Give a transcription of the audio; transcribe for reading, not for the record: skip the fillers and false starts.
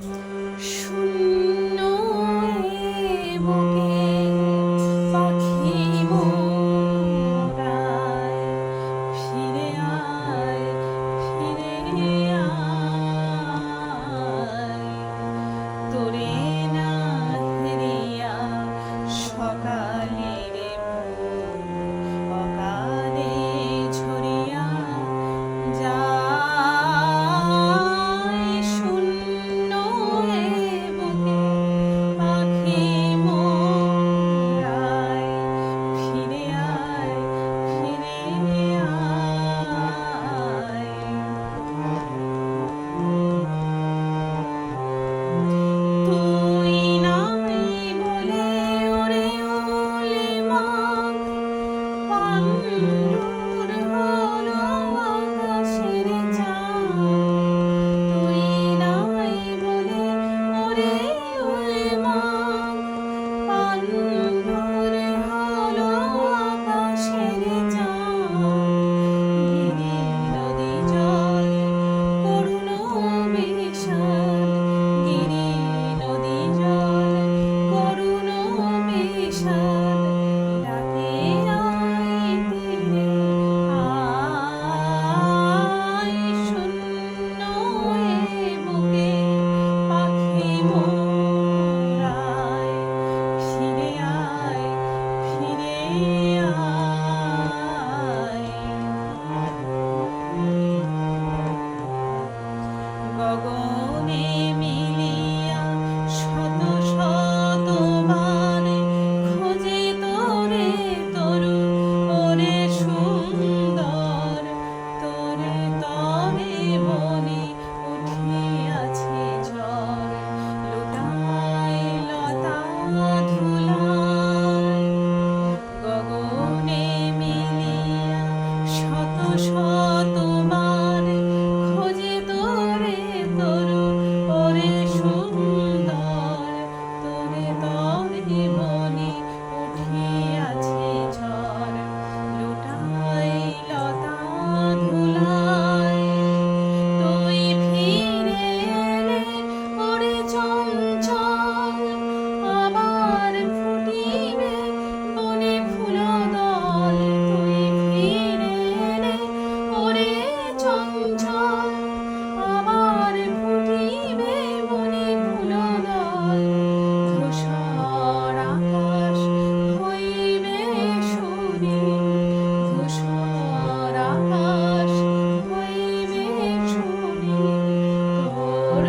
শূন্য এ বুকে পাখি মোরায়, ফিরে আয়, ফিরে আয়, তোরে না হেরিয়া সকালের ভোর অকালে ঝরিয়া যায়। শূন্য এ বুকে পাখি মোরায়, ফিরে আয়, ফিরে আয়। তুই নাই বলে ওরে ওলে মাগ, পাণ্ডুর হলো আকাশের চাঁদ। তুই নাই বলে ওরে ওলে মাগ, পাণ্ডুর হলো আকাশের চাঁদ। গিরি নদী জল করুণ বিষাদ, গিরি নদী জল করুণ বিষাদ। ডাকে আয় তীরে আয়, শূন্য এ বুকে পাখি মোরায়, ফিরে আয়, ফিরে আয়। গগনে মিলিয়া শত শত বানে খোঁজে তোরে তরু, ওরে সুন্দর। তোরে তরে বনে উঠিয়াছে ঝড়, লুটায় লতা ধুলায়। গগনে মিলিয়া শত শত বানে খোঁজে তোরে তরু, ওরে সুন্দর। তোরে তরে বনে উঠিয়াছে ঝড়, লুটায় লতা ধুলায়। তুই ফিরে এলে ওরে চঞ্চল, আবার ফুটিবে বনে ফুলদল। তুই ফিরে এলে ওরে চঞ্চল, আবার ফুটিবে বনে ফুলদল। ধূসর আকাশ হইবে সুনীল, ধূসর আকাশ হইবে সুনীল। তোর